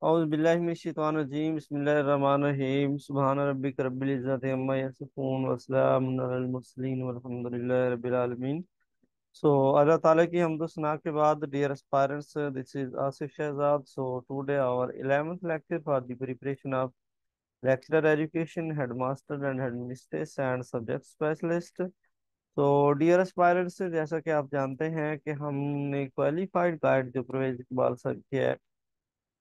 औज़ु बिल्लाहि मिनश शैतानिर रजीम बिस्मिल्लाहिर रहमानिर रहीम सुब्हान रब्बिक रब्बिल इज़्ज़ति अम्मा यसिफून व सलामुन अलल मुरसलीन वल्हम्दुलिल्लाहि रब्बिल आलमीन। सो अल्लाह ताला की हम्द सना के बाद, dear aspirants, this is Asif Shahzad. So today our 11th lecture for the preparation of lecturer education, headmaster and headmistress and subject specialist। तो डियर एस्पायरेंट्स, जैसा कि आप जानते हैं कि हमने क्वालिफाइड गाइड जो परवेज इकबाल सर की है,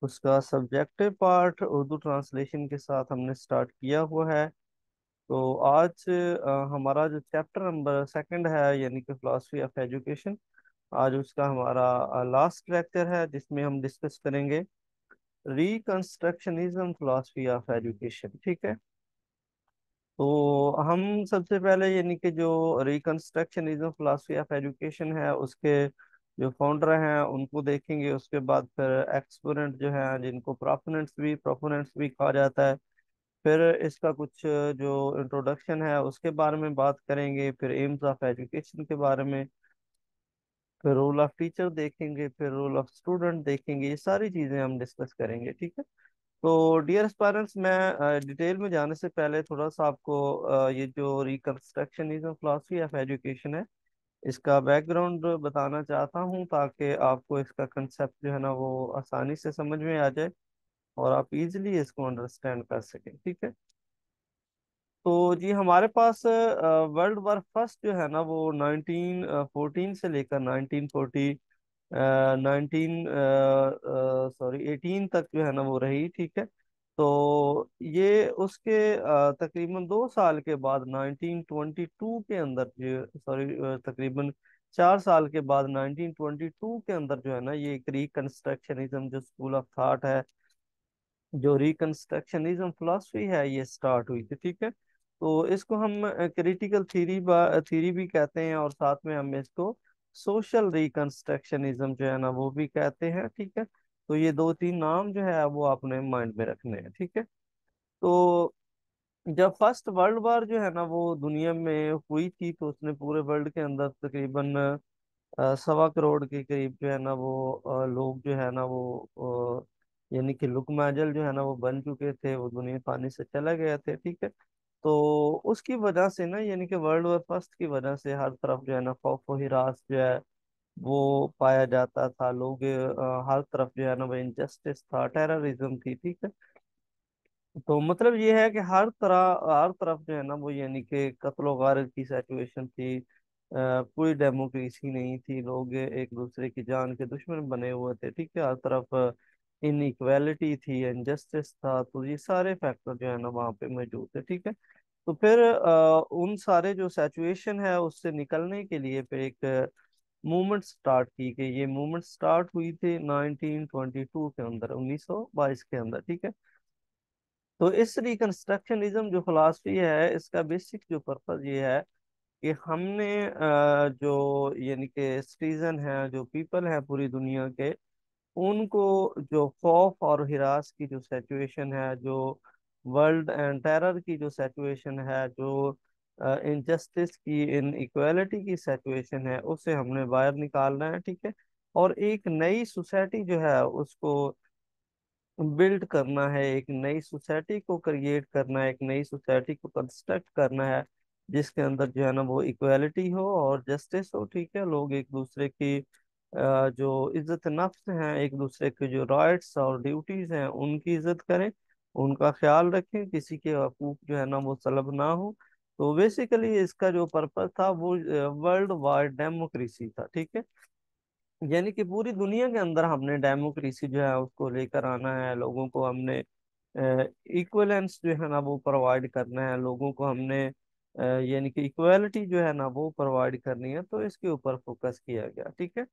उसका सब्जेक्टिव पार्ट उर्दू ट्रांसलेशन के साथ हमने स्टार्ट किया हुआ है। तो आज हमारा जो चैप्टर नंबर सेकंड है, यानी कि फिलोसफी ऑफ एजुकेशन, आज उसका हमारा लास्ट लेक्चर है, जिसमें हम डिस्कस करेंगे रिकंस्ट्रक्शनिज्म फिलोसफी ऑफ एजुकेशन। ठीक है। तो हम सबसे पहले यानी कि जो रिकंस्ट्रक्शनिज्म फिलोसफी ऑफ एजुकेशन है, उसके जो फाउंडर हैं उनको देखेंगे। उसके बाद फिर एक्सपोनेंट जो है, जिनको प्रोपोनेंट्स भी कहा जाता है, फिर इसका कुछ जो इंट्रोडक्शन है उसके बारे में बात करेंगे, फिर एम्स ऑफ एजुकेशन के बारे में, फिर रोल ऑफ टीचर देखेंगे, फिर रोल ऑफ स्टूडेंट देखेंगे। ये सारी चीजें हम डिस्कस करेंगे। ठीक है। तो डियर पेरेंट्स, मैं डिटेल में जाने से पहले थोड़ा सा आपको ये जो रिकंस्ट्रक्शनिज्म फिलोसफी ऑफ एजुकेशन है, इसका बैकग्राउंड बताना चाहता हूँ, ताकि आपको इसका कंसेप्ट जो है ना वो आसानी से समझ में आ जाए और आप इजीली इसको अंडरस्टैंड कर सकें। ठीक है। तो जी हमारे पास वर्ल्ड वार फर्स्ट जो है ना वो 1914 से लेकर 1940 19 सॉरी 18 तक जो है ना वो रही। ठीक है। तो ये उसके तकरीबन 2 साल के बाद 1922 के अंदर, जो सॉरी तकरीबन 4 साल के बाद 1922 के अंदर जो है ना, ये एक रिकंस्ट्रक्शनिज्म जो स्कूल ऑफ थॉट है, जो रिकंस्ट्रक्शनिज्म फिलोसफी है, ये स्टार्ट हुई थी। ठीक है। तो इसको हम क्रिटिकल थीरी भी कहते हैं, और साथ में हम इसको सोशल रिकंस्ट्रक्शनिज्म जो है ना वो भी कहते हैं। ठीक है। तो ये दो तीन नाम जो है वो आपने माइंड में रखने हैं। ठीक है। तो जब फर्स्ट वर्ल्ड वॉर जो है ना वो दुनिया में हुई थी, तो उसने पूरे वर्ल्ड के अंदर तकरीबन 1.25 करोड़ के करीब जो है ना वो लोग जो है ना वो यानी कि लुकमाजल जो है ना वो बन चुके थे, वो दुनिया पानी से चले गए थे। ठीक है। तो उसकी वजह से ना, यानी कि वर्ल्ड वॉर फर्स्ट की वजह से हर तरफ जो है ना खौफ व हिरास जो है वो पाया जाता था। लोग हर तरफ जो है ना वो इनजस्टिस था, टेररिज्म थी। ठीक है। तो मतलब ये है कि हर तरफ जो है ना वो यानी कि कत्लो गारत की सिचुएशन थी। कोई डेमोक्रेसी नहीं थी, लोग एक दूसरे की जान के दुश्मन बने हुए थे। ठीक है। हर तरफ इनइक्वालिटी थी, इनजस्टिस था। तो ये सारे फैक्टर जो है ना वहाँ पे मौजूद थे। ठीक है। तो फिर उन सारे जो सिचुएशन है उससे निकलने के लिए फिर एक मूवमेंट स्टार्ट की गई। ये मूवमेंट स्टार्ट हुई थी 1922 के अंदर, 1922 के अंदर। ठीक है। तो इस रिकंस्ट्रक्शनिज्म जो फिलॉसफी है, इसका बेसिक जो पर्पस ये है कि हमने जो यानी कि सिटीजन है, जो पीपल है पूरी दुनिया के, उनको जो खौफ और हिरास की जो सिचुएशन है, जो वर्ल्ड एंड टेरर की जो सिचुएशन है, जो इनजस्टिस की, इन इक्वालिटी की सिचुएशन है, उससे हमने बाहर निकालना है। ठीक है। और एक नई सोसाइटी जो है उसको बिल्ड करना है, एक नई सोसाइटी को क्रिएट करना है, एक नई सोसाइटी को कंस्ट्रक्ट करना है, जिसके अंदर जो है ना वो इक्वालिटी हो और जस्टिस हो। ठीक है। लोग एक दूसरे की जो इज्जत नफ्स हैं, एक दूसरे के जो राइट्स और ड्यूटीज हैं, उनकी इज्जत करें, उनका ख्याल रखें, किसी के हकूक जो है ना वो सलब ना हो। तो बेसिकली इसका जो पर्पस था वो वर्ल्ड वाइड डेमोक्रेसी था। ठीक है। यानी कि पूरी दुनिया के अंदर हमने डेमोक्रेसी जो है उसको लेकर आना है, लोगों को हमने इक्वलेंस जो है ना वो प्रोवाइड करना है, लोगों को हमने यानी कि इक्वालिटी जो है ना वो प्रोवाइड करनी है। तो इसके ऊपर फोकस किया गया। ठीक है।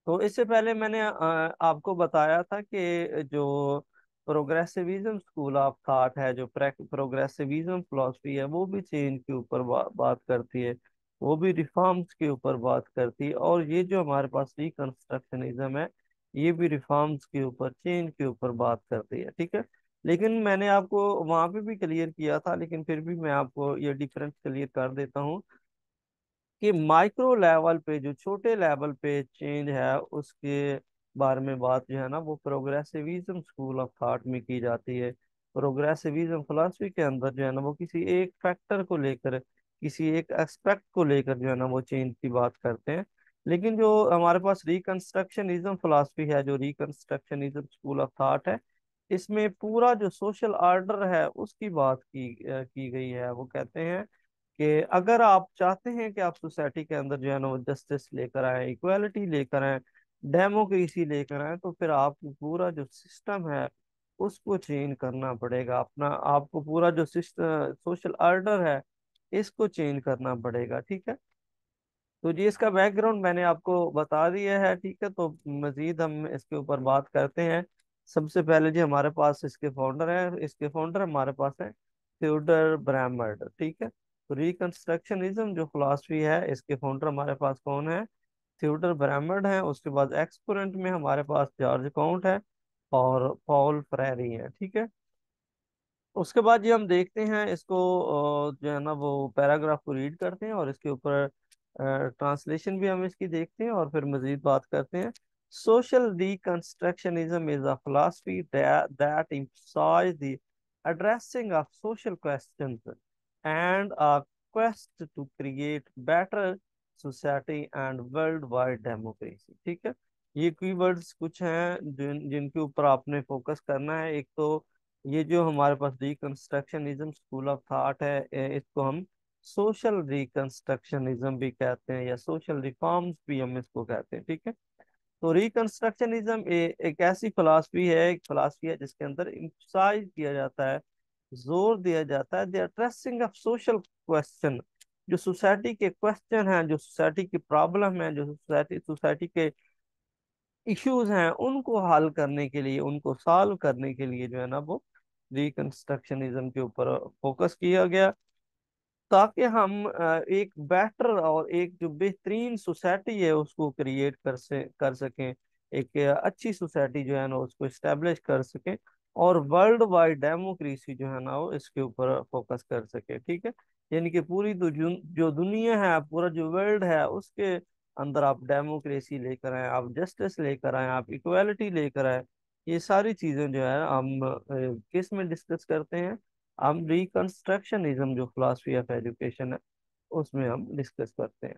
तो इससे पहले मैंने आपको बताया था कि जो प्रोग्रेसिविज्म स्कूल ऑफ थॉट है, जो प्रोग्रेसिविज्म फिलोसफी है, वो भी चेंज के ऊपर बात करती है, वो भी रिफॉर्म्स के ऊपर बात करती है। और ये जो हमारे पास रिकंस्ट्रक्शनिज्म है, ये भी रिफॉर्म्स के ऊपर, चेंज के ऊपर बात करती है। ठीक है। लेकिन मैंने आपको वहां पे भी क्लियर किया था, लेकिन फिर भी मैं आपको ये डिफरेंस क्लियर कर देता हूँ कि माइक्रो लेवल पे, जो छोटे लेवल पे चेंज है, उसके बारे में बात जो है ना वो प्रोग्रेसिविज्म स्कूल ऑफ थॉट में की जाती है। प्रोग्रेसिविज्म फिलोसफी के अंदर जो है ना वो किसी एक फैक्टर को लेकर, किसी एक एस्पेक्ट को लेकर जो है ना वो चेंज की बात करते हैं। लेकिन जो हमारे पास रिकंस्ट्रक्शनिज्म फिलोसफी है, जो रिकंस्ट्रक्शनिज्म स्कूल ऑफ थॉट है, इसमें पूरा जो सोशल ऑर्डर है उसकी बात की गई है। वो कहते हैं कि अगर आप चाहते हैं कि आप सोसाइटी के अंदर जो है ना वो जस्टिस लेकर आए, इक्वालिटी लेकर आए, डेमोक्रेसी लेकर आए, तो फिर आपको पूरा जो सिस्टम है उसको चेंज करना पड़ेगा। अपना आपको पूरा जो सिस्टम सोशल ऑर्डर है इसको चेंज करना पड़ेगा। ठीक है, तो जी इसका बैकग्राउंड मैंने आपको बता दिया है। ठीक है, तो मजीद हम इसके ऊपर बात करते हैं। सबसे पहले जी हमारे पास इसके फाउंडर हैं, इसके फाउंडर हमारे पास हैं थियोडर ब्रैमर्ड। ठीक है, तो रिकंस्ट्रक्शनिज्म जो फिलॉसफी है इसके फाउंडर हमारे पास कौन है? थियोडर ब्रैमर्ड है। उसके बाद एक्सपोनेंट में हमारे पास जॉर्ज काउंट है और पॉल फ्रेरी है। ठीक है, उसके बाद ये हम देखते हैं इसको, जो है ना वो पैराग्राफ को रीड करते हैं और इसके ऊपर ट्रांसलेशन भी हम इसकी देखते हैं और फिर मजीद बात करते हैं। Social reconstructionism is a philosophy that emphasizes the addressing of social questions and a quest to create better society and worldwide democracy। ठीक है, ये कीवर्ड्स कुछ हैं जिनके ऊपर आपने फोकस करना है। एक तो ये जो हमारे पास रिकंस्ट्रक्शनिज्म स्कूल ऑफ थॉट है, इसको हम सोशल रिकंस्ट्रक्शनिज्म भी कहते हैं या सोशल रिफॉर्म्स भी हम इसको कहते हैं। ठीक है, तो रिकंस्ट्रक्शनिज्म एक ऐसी फिलॉसफी है, एक फिलॉसफी है जिसके अंदर इम्फसाइज किया जाता है, जोर दिया जाता है the addressing of social question. जो सोसाइटी के क्वेश्चन हैं, जो सोसाइटी की प्रॉब्लम है, जो सोसाइटी सोसाइटी के इश्यूज हैं, उनको हल करने के लिए, उनको सॉल्व करने के लिए जो है ना वो रिकंस्ट्रक्शनिज्म के ऊपर फोकस किया गया, ताकि हम एक बेटर और एक जो बेहतरीन सोसाइटी है उसको क्रिएट कर सकें। एक अच्छी सोसाइटी जो है ना उसको इस्टेब्लिश कर सकें और वर्ल्ड वाइड डेमोक्रेसी जो है ना वो इसके ऊपर फोकस कर सके। ठीक है, यानी कि पूरी जो दुनिया है, पूरा जो वर्ल्ड है, उसके अंदर आप डेमोक्रेसी लेकर आए, आप जस्टिस लेकर आए, आप इक्वालिटी लेकर आए। ये सारी चीजें जो है हम किस में डिस्कस करते हैं? हम रिकंस्ट्रक्शनिज्म जो फिलोसफी ऑफ एजुकेशन है उसमें हम डिस्कस करते हैं।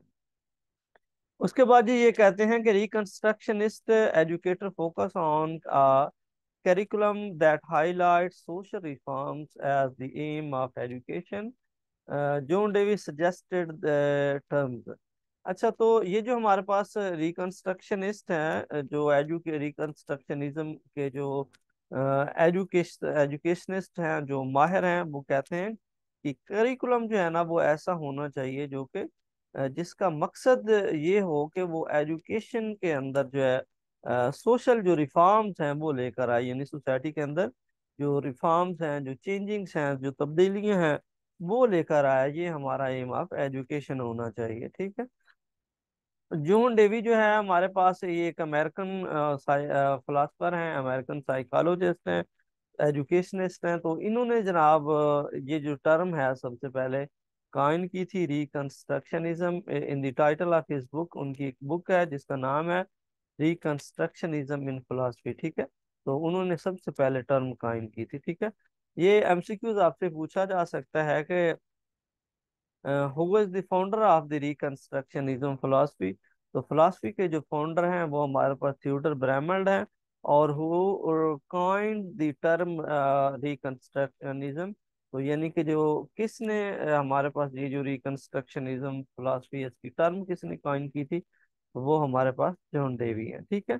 उसके बाद ये कहते हैं कि reconstructionist educator focus on curriculum that highlights social reforms as the aim of education। John Davis suggested terms. अच्छा, तो ये जो हमारे पास रिकंस्ट्रक्शनिस्ट हैं, जो रिकंस्ट्रक्शनिज्म के जो एजुकेशनिस्ट हैं, जो माहिर हैं, वो कहते हैं कि करिकुलम जो है ना वो ऐसा होना चाहिए जो कि जिसका मकसद ये हो कि वो एजुकेशन के अंदर जो है सोशल जो रिफॉर्म्स हैं वो लेकर आए, यानी सोसाइटी के अंदर जो रिफॉर्म्स हैं, जो चेंजिंग्स हैं, जो तब्दीलियां हैं, वो लेकर आया। ये हमारा एम ऑफ एजुकेशन होना चाहिए। ठीक है, जॉन डेवी जो है हमारे पास ये एक अमेरिकन फिलासफर हैं, अमेरिकन साइकोलॉजिस्ट हैं, एजुकेशनिस्ट हैं। तो इन्होंने जनाब ये जो टर्म है सबसे पहले काइन की थी, reconstructionism, in the title of his book. उनकी एक बुक है जिसका नाम है रिकंस्ट्रक्शनिज्म इन फिलोसफी। ठीक है, तो उन्होंने सबसे पहले टर्म काइन की थी। ठीक है, ये एमसीक्यूज आपसे पूछा जा सकता है कि who was the founder of the reconstructionism philosophy. तो फिलोसफी के जो फाउंडर हैं वो हमारे पास थियोडर ब्रैमर्ड हैं, और हु कॉइन्ड द टर्म रिकंस्ट्रक्शनिज्म। तो यानी कि जो किसने हमारे पास ये जो रिकंस्ट्रक्शनिज्म फिलोसफी है इसकी टर्म किसने कॉइन की थी? तो वो हमारे पास जॉन डेवी है। ठीक है,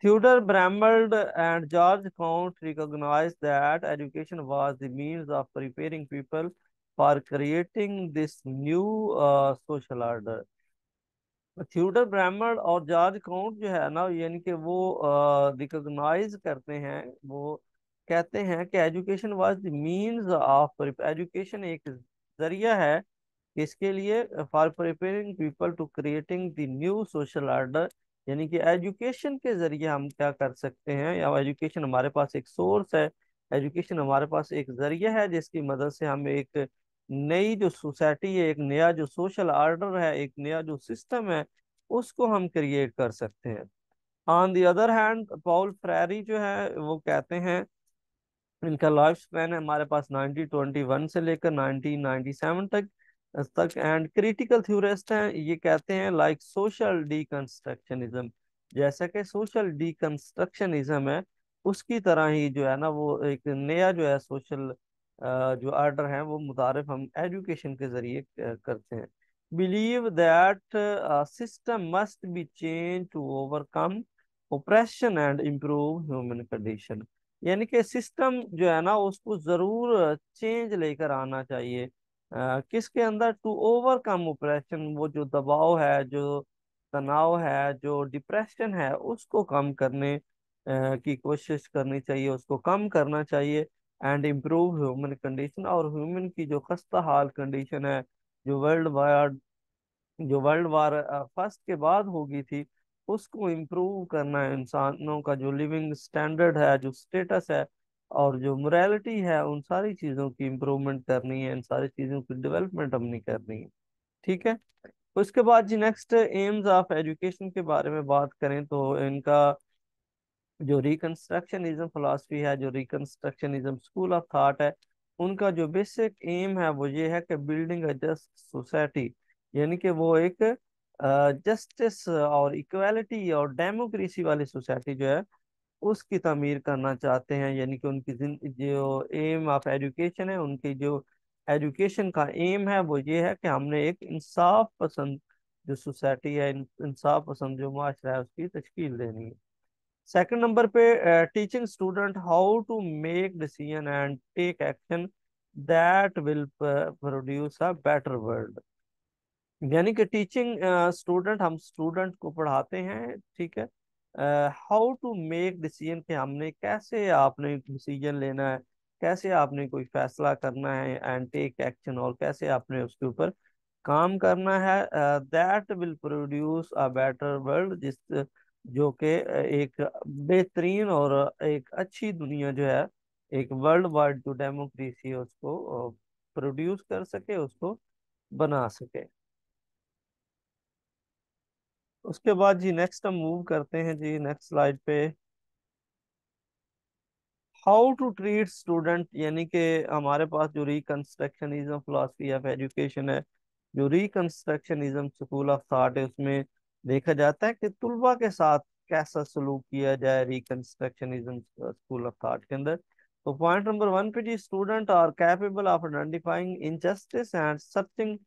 Theodore Bramwell and George Count recognized that education was the means of preparing people for creating this new social order। थ्यूडर ब्राह्मण और जॉर्ज काउंट जो है ना, यानी कि वो रिकॉग्नाइज करते हैं, वो कहते हैं कि education was the means of education एक जरिया है इसके लिए for preparing people to creating the new social order. यानी कि एजुकेशन के जरिए हम क्या कर सकते हैं, या एजुकेशन हमारे पास एक सोर्स है, एजुकेशन हमारे पास एक जरिया है जिसकी मदद से हम एक नई जो सोसाइटी है, एक नया जो सोशल ऑर्डर है, एक नया जो सिस्टम है, उसको हम क्रिएट कर सकते हैं। On the other hand Paul Freire जो है वो कहते हैं, इनका लाइफ स्पैन है हमारे पास 1921 से लेकर 1997 तक एंड क्रिटिकल थ्योरिस्ट हैं, ये कहते हैं लाइक सोशल डीकंस्ट्रक्शनिज्म, जैसा कि सोशल डीकंस्ट्रक्शनिज्म है उसकी तरह ही जो है ना वो एक नया जो है सोशल जो आर्डर है वो मुतारिफ हम एजुकेशन के जरिए करते हैं। Believe that system must be change to overcome oppression and improve human condition, यानी कि सिस्टम जो है ना उसको जरूर चेंज लेकर आना चाहिए। किसके अंदर? टू ओवरकम ऑपरेशन, वो जो दबाव है, जो तनाव है, जो डिप्रेशन है, उसको कम करने की कोशिश करनी चाहिए, उसको कम करना चाहिए। एंड इम्प्रूव ह्यूमन कंडीशन, और ह्यूमन की जो खस्ता हाल कंडीशन है, जो वर्ल्ड वार फर्स्ट के बाद होगी थी, उसको इम्प्रूव करना है। इंसानों का जो लिविंग स्टैंडर्ड है, जो स्टेटस है, और जो मोरालिटी है, उन सारी चीज़ों की इम्प्रूवमेंट करनी है, इन सारी चीज़ों की डेवलपमेंट हमने करनी है। ठीक है। उसके बाद जी नेक्स्ट एम्स ऑफ एजुकेशन के बारे में बात करें तो इनका जो रिकंस्ट्रक्शनिज्म फिलॉसफी है, जो रिकंस्ट्रक्शनिज्म स्कूल ऑफ थॉट है, उनका जो बेसिक एम है वो ये है कि बिल्डिंग अ जस्ट सोसाइटी, यानी कि वो एक जस्टिस और इक्वालिटी और डेमोक्रेसी वाली सोसाइटी जो है उसकी तामीर करना चाहते हैं। यानी कि उनकी जो एम ऑफ एजुकेशन है, उनकी जो एजुकेशन का एम है वो ये है कि हमने एक इंसाफ पसंद जो सोसाइटी है, इंसाफ पसंद जो माशरा है उसकी तश्कील देनी है। सेकंड नंबर पे teaching student how to make decision and take action that will produce a better world, यानी कि टीचिंग स्टूडेंट, हम स्टूडेंट को पढ़ाते हैं, ठीक है, हाउ टू मेक डिसीजन, कि हमने कैसे आपने डिसीजन लेना है, कैसे आपने कोई फैसला करना है, एंड टेक एक्शन, और कैसे आपने उसके ऊपर काम करना है। That will produce a better world, जिस जो कि एक बेहतरीन और एक अच्छी दुनिया जो है, एक वर्ल्ड वाइड जो डेमोक्रेसी है उसको प्रोड्यूस कर सके, उसको बना सके। उसके बाद जी नेक्स्ट हम मूव करते हैं जी नेक्स्ट स्लाइड पे, हाउ टू ट्रीट स्टूडेंट, यानी कि हमारे पास जो रिकंस्ट्रक्शनिज्म फिलोसफी ऑफ एजुकेशन है, जो रिकंस्ट्रक्शनिज्म स्कूल ऑफ थॉट है, उसमें देखा जाता है कि तुलबा के साथ कैसा सलूक किया जाए रिकंस्ट्रक्शनिज्म स्कूल ऑफ थॉट के अंदर। तो पॉइंट नंबर 1 पे जी, student are capable of identifying injustice and searching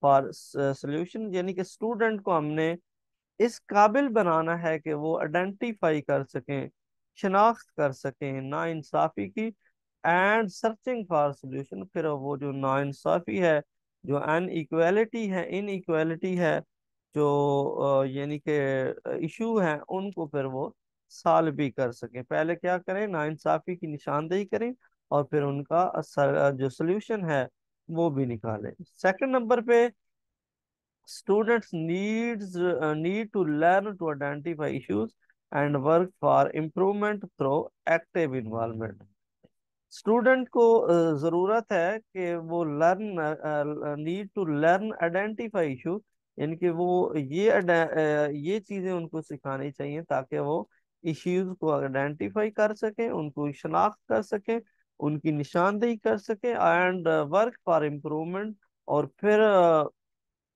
for solution, यानी कि स्टूडेंट को हमने इस काबिल बनाना है कि वो आइडेंटिफाई कर सकें, शनाख्त कर सकें नाइंसाफी की, एंड सर्चिंग फॉर सॉल्यूशन, फिर वो जो नाइंसाफी है, जो अनइक्वालिटी है, इनइक्वालिटी है, जो यानी कि इशू है, उनको फिर वो सॉल्व भी कर सकें। पहले क्या करें? नाइंसाफी की निशानदेही करें, और फिर उनका जो सोल्यूशन है वो भी निकालें। सेकंड नंबर पे, students need to learn to identify issues and work for improvement through active involvement। Student को जरूरत है कि वो need to learn identify issue, यानी कि वो ये चीजें उनको सिखानी चाहिए ताकि वो इश्यूज को आइडेंटिफाई कर सकें, उनको शनाख्त कर सकें, उनकी निशानदेही कर सकें, एंड वर्क फॉर इम्प्रूवमेंट, और फिर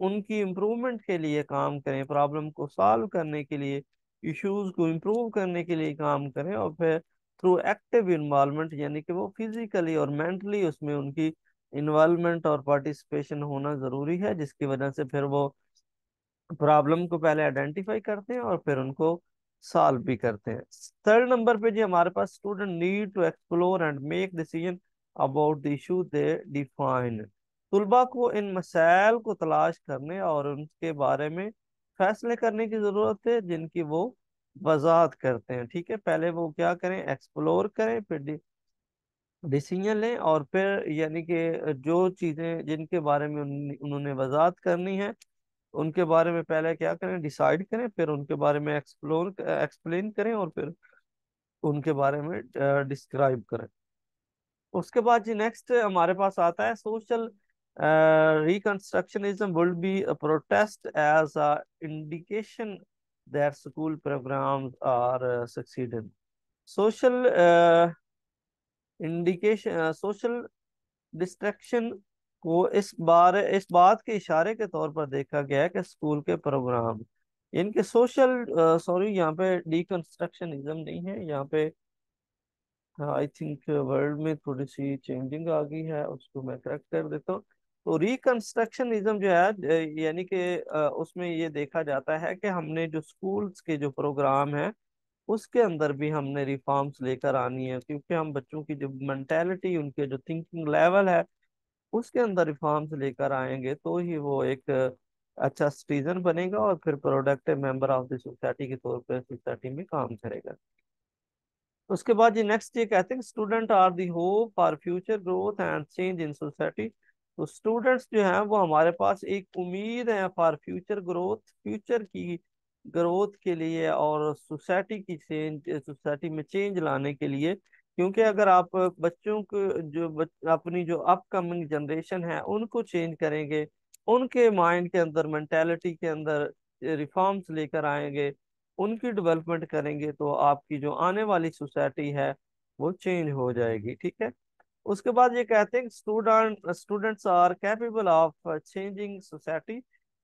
उनकी इम्प्रूवमेंट के लिए काम करें, प्रॉब्लम को सॉल्व करने के लिए, इश्यूज को इम्प्रूव करने के लिए काम करें, और फिर थ्रू एक्टिव इन्वॉल्वमेंट, यानी कि वो फिजिकली और मेंटली उसमें उनकी इन्वॉल्वमेंट और पार्टिसिपेशन होना जरूरी है, जिसकी वजह से फिर वो प्रॉब्लम को पहले आइडेंटिफाई करते हैं और फिर उनको सॉल्व भी करते हैं। थर्ड नंबर पे जी हमारे पास, student need to explore and make decision about the issue they define, तुलबा को इन मसाइल को तलाश करने और उनके बारे में फैसले करने की जरूरत है जिनकी वो वजाहत करते हैं। ठीक है, पहले वो क्या करें? एक्सप्लोर करें, फिर डिसीजन लें, और फिर यानी कि जो चीजें जिनके बारे में उन्होंने वजाहत करनी है उनके बारे में पहले क्या करें? डिसाइड करें, फिर उनके बारे में एक्सप्लोर एक्सप्लेन करें, और फिर उनके बारे में डिस्क्राइब करें। उसके बाद जी नेक्स्ट हमारे पास आता है social reconstructionism will be protest as a indication that school programs are succeeding. Social indication, social distraction को इस बात के इशारे के तौर पर देखा गया है कि स्कूल के प्रोग्राम, इनके सोशल, सॉरी यहाँ पे डिकंस्ट्रक्शनिज्म नहीं है यहाँ पे, आई थिंक वर्ल्ड में थोड़ी सी चेंजिंग आ गई है, उसको मैं करेक्ट कर देता हूँ। तो रिकंस्ट्रक्शनिज्म जो है, यानी कि उसमें ये देखा जाता है कि हमने जो स्कूल्स के जो प्रोग्राम है उसके अंदर भी हमने रिफॉर्म्स लेकर आनी है, क्योंकि हम बच्चों की जो मेंटेलिटी, उनके जो थिंकिंग लेवल है उसके अंदर रिफॉर्म्स लेकर आएंगे तो ही वो एक अच्छा सिटीजन बनेगा और फिर productive member of the society के तौर पर सोसाइटी में काम करेगा। उसके बाद ये नेक्स्ट ये कहते हैं student are the hope for future growth and change in society. तो स्टूडेंट्स जो हैं वो हमारे पास एक उम्मीद है फॉर फ्यूचर ग्रोथ, फ्यूचर की ग्रोथ के लिए और सोसाइटी की चेंज, सोसाइटी में चेंज लाने के लिए। क्योंकि अगर आप बच्चों को अपनी जो अपकमिंग जनरेशन है उनको चेंज करेंगे, उनके माइंड के अंदर, मेंटेलिटी के अंदर रिफॉर्म्स लेकर आएंगे, उनकी डेवलपमेंट करेंगे तो आपकी जो आने वाली सोसाइटी है वो चेंज हो जाएगी। ठीक है। उसके बाद ये कहते हैं students are capable of changing society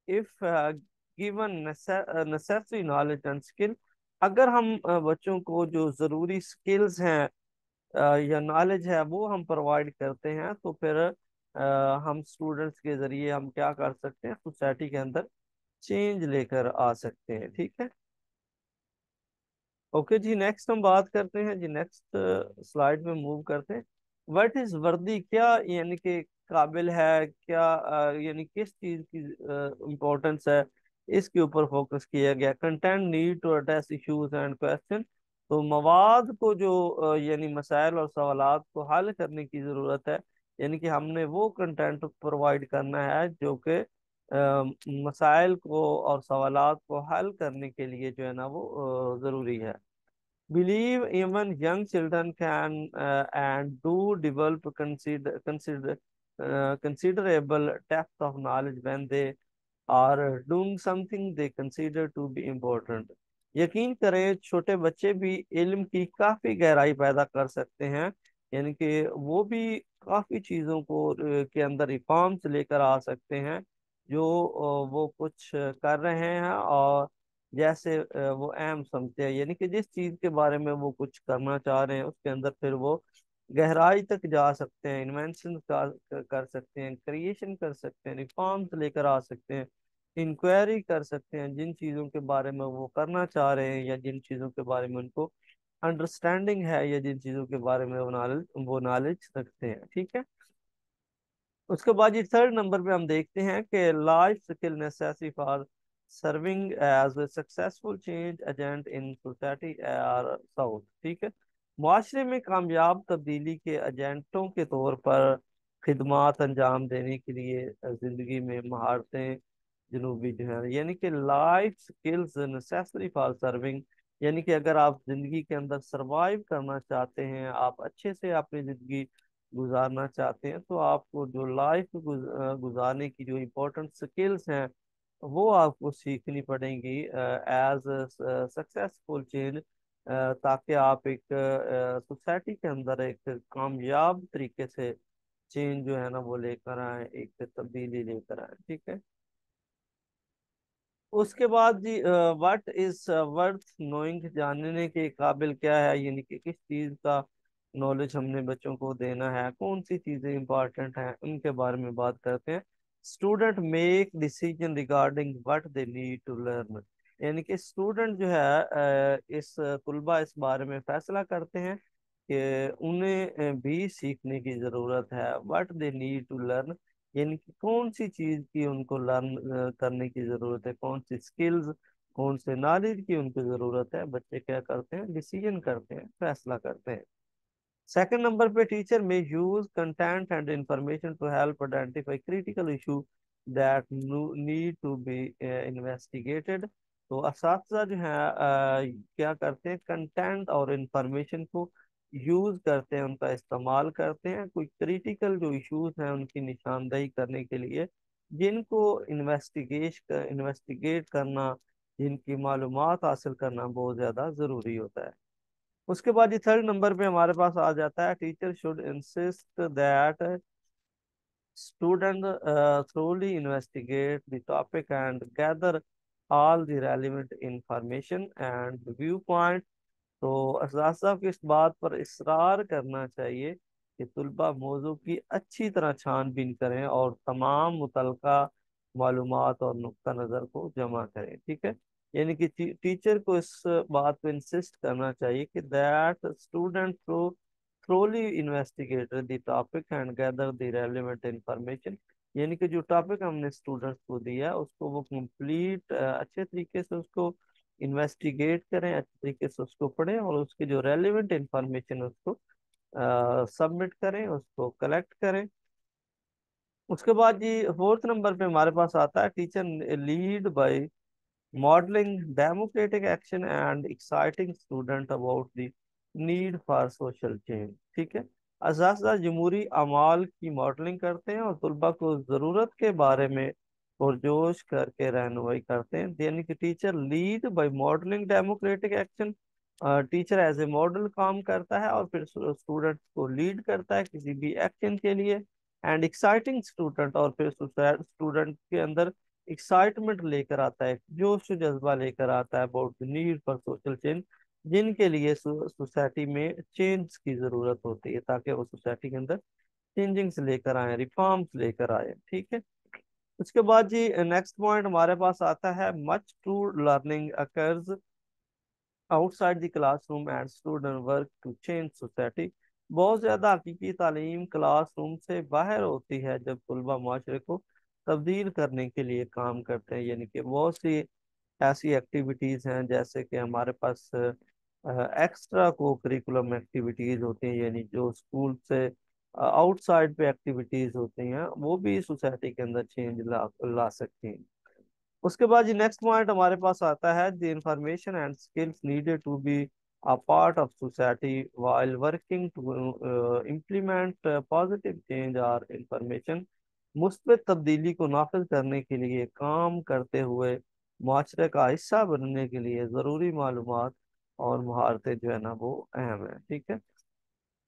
if given necessary knowledge and skill. अगर हम बच्चों को जो जरूरी स्किल्स हैं या नॉलेज है वो हम प्रोवाइड करते हैं तो फिर हम स्टूडेंट्स के जरिए हम क्या कर सकते हैं, सोसाइटी के अंदर चेंज लेकर आ सकते हैं। ठीक है। ओके जी, नेक्स्ट हम बात करते हैं जी, नेक्स्ट स्लाइड में मूव करते हैं। व्हाट इज वर्दी, क्या यानी कि काबिल है, क्या यानी किस चीज की इम्पोर्टेंस है, इसके ऊपर फोकस किया गया। Content need to address issues and question. तो मवाद को जो यानी मसाइल और सवालात को हल करने की जरूरत है, यानी कि हमने वो कंटेंट प्रोवाइड करना है जो कि मसाइल को और सवालात को हल करने के लिए जो है ना वो जरूरी है। Believe even young children can and do develop considerable depth of knowledge when they are doing something they consider to be important। यकीन करें छोटे बच्चे भी इल्म की काफी गहराई पैदा कर सकते हैं, यानी कि वो भी काफी चीजों को के अंदर रिफॉर्म्स लेकर आ सकते हैं जो वो कुछ कर रहे हैं, और जैसे वो अहम समझते हैं, यानी कि जिस चीज के बारे में वो कुछ करना चाह रहे हैं उसके अंदर फिर वो गहराई तक जा सकते हैं, इन्वेंशन कर सकते हैं, क्रिएशन कर सकते हैं, रिफॉर्म्स लेकर आ सकते हैं, इंक्वायरी कर सकते हैं जिन चीज़ों के बारे में वो करना चाह रहे हैं या जिन चीज़ों के बारे में उनको अंडरस्टैंडिंग है या जिन चीज़ों के बारे में वो नॉलेज रखते हैं। ठीक है। उसके बाद ये थर्ड नंबर पे हम देखते हैं कि life skill necessary for serving as a successful change agent in society are south. ठीक है। मुआशरे में कामयाब तब्दीली के एजेंटों के तौर पर खिदमात अंजाम देने के लिए जिंदगी में महारतें जनूबी जो है, यानी कि life skills necessary for serving, यानी कि अगर आप जिंदगी के अंदर सरवाइव करना चाहते हैं, आप अच्छे से अपनी जिंदगी गुजारना चाहते हैं, तो आपको जो लाइफ गुजारने की जो इम्पोर्टेंट स्किल्स हैं वो आपको सीखनी पड़ेंगी एज सक्सेसफुल चेंज, ताकि आप एक सोसाइटी के अंदर एक कामयाब तरीके से चेंज जो है ना वो लेकर आए, एक तब्दीली लेकर आए। ठीक है। उसके बाद जी व्हाट इज वर्थ नोइंग, जानने के काबिल क्या है, यानी कि किस चीज का नॉलेज हमने बच्चों को देना है, कौन सी चीजें इंपॉर्टेंट हैं उनके बारे में बात करते हैं। Student make decision regarding what they need to learn, यानी कि स्टूडेंट जो है इस तुलबा इस बारे में फैसला करते हैं कि उन्हें भी सीखने की जरूरत है। What they need to learn, यानी कि कौन सी चीज की उनको लर्न करने की जरूरत है, कौन सी स्किल्स, कौन से नॉलेज की उनको जरूरत है, बच्चे क्या करते हैं, डिसीजन करते हैं, फैसला करते हैं। सेकंड नंबर पे टीचर में use content and information to help identify critical issue that need to be investigated. तो असातिज़ा जो है क्या करते हैं, कंटेंट और इंफॉर्मेशन को यूज करते हैं, उनका इस्तेमाल करते हैं कोई क्रिटिकल जो इश्यूज हैं उनकी निशानदेही करने के लिए, जिनको इन्वेस्टिगेट करना जिनकी मालूमात हासिल करना बहुत ज़्यादा ज़रूरी होता है। उसके बाद ये थर्ड नंबर पे हमारे पास आ जाता है, teacher should insist that student thoroughly investigate the topic and gather all the relevant information and viewpoint। तो असातिज़ा को इस बात पर इसरार करना चाहिए कि तुलबा मौजू की अच्छी तरह छानबीन करें और तमाम मुतलका मालूमात और नुक्ता नज़र को जमा करें। ठीक है, यानी कि टीचर को इस बात पे इंसिस्ट करना चाहिए कि that student thoroughly investigate the topic and gather the relevant information। यानी कि जो टॉपिक हमने स्टूडेंट्स को दिया उसको वो कंप्लीट अच्छे तरीके से उसको इन्वेस्टिगेट करें, अच्छे तरीके से उसको पढ़ें और उसके जो रेलिवेंट इंफॉर्मेशन उसको सबमिट करें, उसको कलेक्ट करें। उसके बाद जी फोर्थ नंबर पे हमारे पास आता है, teacher lead by modelling democratic action and exciting student about the need for social change. ठीक है, असातिज़ा जमहूरी अमाल की मॉडलिंग करते हैं और तलबा को ज़रूरत के बारे में पुरजोश करके रहनुमाई करते हैं। यानी कि teacher lead by modelling democratic action, teacher as a model काम करता है और फिर स्टूडेंट को लीड करता है किसी भी एक्शन के लिए। एंड एक्साइटिंग स्टूडेंट, और फिर स्टूडेंट के अंदर एक्साइटमेंट लेकर आता है, जोश जज्बा लेकर आता है about the need for social change, जिनके लिए सोसाइटी में चेंज की जरूरत होती है ताकि वो सोसाइटी के अंदर चेंजिंग्स लेकर आए, रिफॉर्म्स लेकर आए। ठीक है, उसके बाद जी नेक्स्ट पॉइंट हमारे पास आता है, much true learning occurs outside the classroom and student work to change society. बहुत ज़्यादा हकीकी तालीम क्लासरूम से बाहर होती है जब तलबा माशरे को तब्दील करने के लिए काम करते हैं। यानी कि बहुत सी ऐसी एक्टिविटीज़ हैं जैसे कि हमारे पास एक्स्ट्रा को करिकुलम एक्टिविटीज़ होती हैं, यानी जो स्कूल से आउटसाइड पे एक्टिविटीज़ होती हैं, वो भी सोसाइटी के अंदर चेंज ला ला सकती हैं। उसके बाद जी नेक्स्ट पॉइंट हमारे पास आता है, the information and skills needed to be a part of society while working to implement positive change और इंफॉर्मेशन। मुस्बत तब्दीली को नाफिज करने के लिए काम करते हुए माशरे का हिस्सा बनने के लिए ज़रूरी मालूमात और महारतें जो है ना वो अहम है। ठीक है,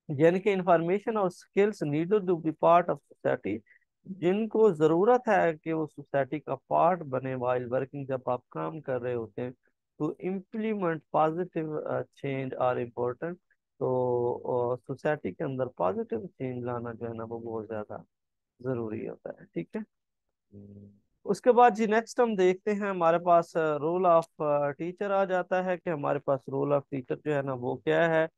यानी कि इंफॉर्मेशन और skills needed to be part of society, जिनको ज़रूरत है कि वो सोसाइटी का पार्ट बने वाइल वर्किंग, जब आप काम कर रहे होते हैं तो implement positive change are important. तो सोसाइटी के अंदर पॉजिटिव चेंज लाना जो है ना वो बहुत ज़्यादा ज़रूरी होता है। ठीक है, उसके बाद जी नेक्स्ट हम देखते हैं, हमारे पास रोल ऑफ टीचर आ जाता है कि हमारे पास रोल ऑफ टीचर जो है ना वो क्या है।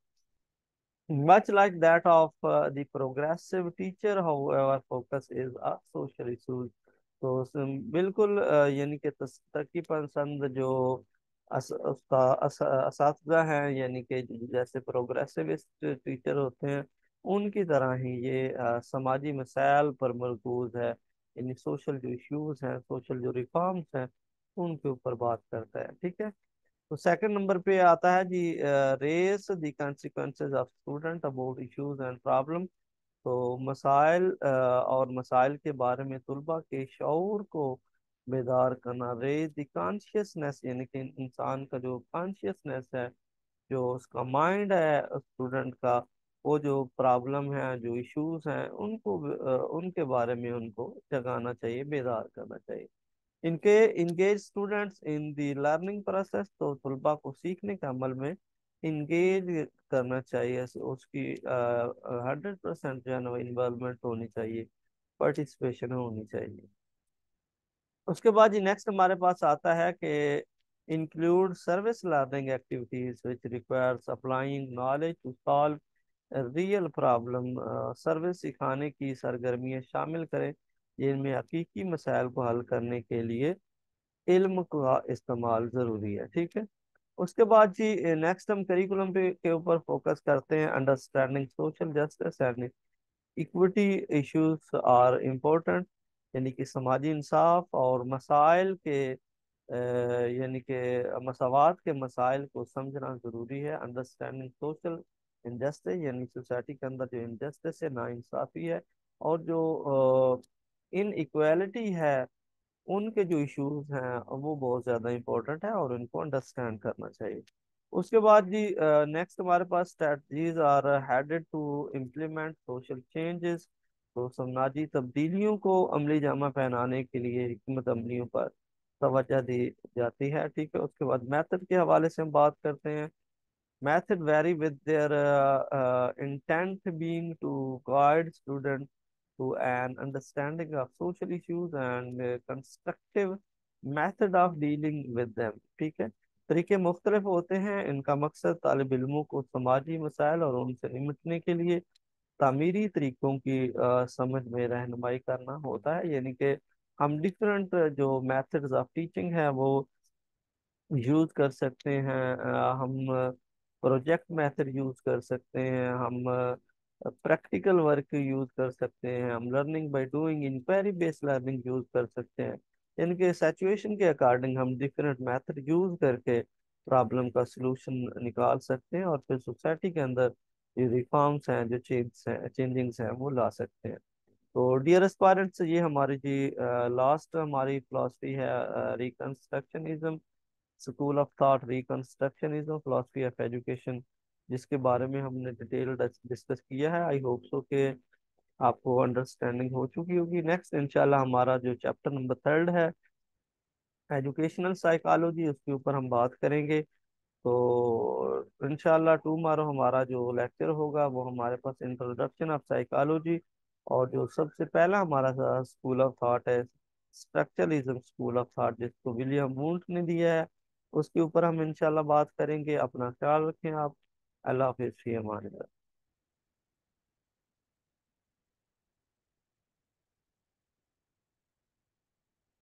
Much like that of the progressive teacher, however, focus is a social issues। तो बिल्कुल यानी कि तरक्की पसंद जो असातिज़ा हैं, यानी कि जैसे प्रोग्रेसिविस्ट टीचर होते हैं, उनकी तरह ही ये समाजी मसाइल पर मरकूज है। यानी सोशल जो इश्यूज हैं, सोशल जो रिफॉर्म्स हैं, उनके ऊपर बात करता है। ठीक है, तो सेकंड नंबर पे आता है जी, raise the consequences of student about issues and problem. तो मसाइल और मसाइल के बारे में तुलबा के शऊर को बेदार करना, रेज द कॉन्शियसनेस, यानी कि इंसान का जो कॉन्शियसनेस है, जो उसका माइंड है स्टूडेंट का, वो जो प्रॉब्लम है, जो इश्यूज हैं, उनको उनके बारे में उनको जगाना चाहिए, बेदार करना चाहिए। इनके engage students in the learning process, तो तलबा को सीखने के अमल में इंगेज करना चाहिए, उसकी 100% जो है ना इन्वॉल्वमेंट होनी चाहिए, पार्टिसिपेशन होनी चाहिए। उसके बाद ये नेक्स्ट हमारे पास आता है कि include service learning activities which requires applying knowledge to solve real problem. Service सिखाने की सरगर्मियाँ शामिल करें जिनमें हकीकी मसाइल को हल करने के लिए इल्म का इस्तेमाल जरूरी है। ठीक है, उसके बाद जी नेक्स्ट हम करिकुलम पे के ऊपर फोकस करते हैं, understanding social justice and equity issues are important. यानी कि समाजी इंसाफ और मसाइल के यानी कि मसावात के मसाइल को समझना ज़रूरी है। अंडरस्टैंडिंग सोशल इनजस्टिस, यानी सोसाइटी के अंदर जो इनजस्टिस है, नाइंसाफ़ी है, और जो इन इक्वालिटी है, उनके जो इश्यूज हैं वो बहुत ज़्यादा इंपॉर्टेंट है और उनको अंडरस्टैंड करना चाहिए। उसके बाद जी नेक्स्ट हमारे पास strategies are headed to implement social changes. तो समाजी तब्दीलियों को अमली जामा पहनाने के लिए हिकमत अमलियों पर तवज्जो दी जाती है। ठीक है, उसके बाद मेथड के हवाले से हम बात करते हैं। Method vary with their intent being to guide students to an understanding of social issues and constructive method of dealing with them। ठीक है, तरीके मुख्तलिफ होते हैं, इनका मकसद तालिब इल्मों को समाजी मसाइल और उनसे निपटने के लिए तामीरी तरीकों की समझ में रहनुमाई करना होता है। यानी कि हम डिफरेंट जो मेथड्स ऑफ टीचिंग है वो यूज कर सकते हैं। हम प्रोजेक्ट मेथड यूज कर सकते हैं, हम प्रैक्टिकल वर्क यूज कर सकते हैं, हम learning by doing inquiry based learning use कर सकते हैं। इनके सिचुएशन के अकॉर्डिंग हम डिफरेंट मेथड यूज करके प्रॉब्लम का सलूशन निकाल सकते हैं और फिर सोसाइटी के अंदर जो रिफॉर्म्स हैं, जो चेंजिंग्स हैं वो ला सकते हैं। तो डियर एस्पायरेंट्स, ये हमारी जी लास्ट हमारी फिलॉसफी है reconstructionism, school of thought, reconstructionism, philosophy of education, जिसके बारे में हमने डिटेल डिस्कस किया है। आई होप सो कि आपको अंडरस्टैंडिंग हो चुकी होगी। नेक्स्ट इंशाल्लाह हमारा जो चैप्टर नंबर 3 है, एजुकेशनल साइकोलॉजी, उसके ऊपर हम बात करेंगे। तो इंशाल्लाह टुमारो हमारा जो लेक्चर होगा वो हमारे पास इंट्रोडक्शन ऑफ साइकोलॉजी, और जो सबसे पहला हमारा स्कूल ऑफ थॉट है स्ट्रक्चरलिज्म स्कूल ऑफ थॉट, जिसको विलियम वुंट ने दिया है, उसके ऊपर हम इंशाल्लाह बात करेंगे। अपना ख्याल रखें आप। अल्लाह हाफिज़, फी अमान अल्लाह।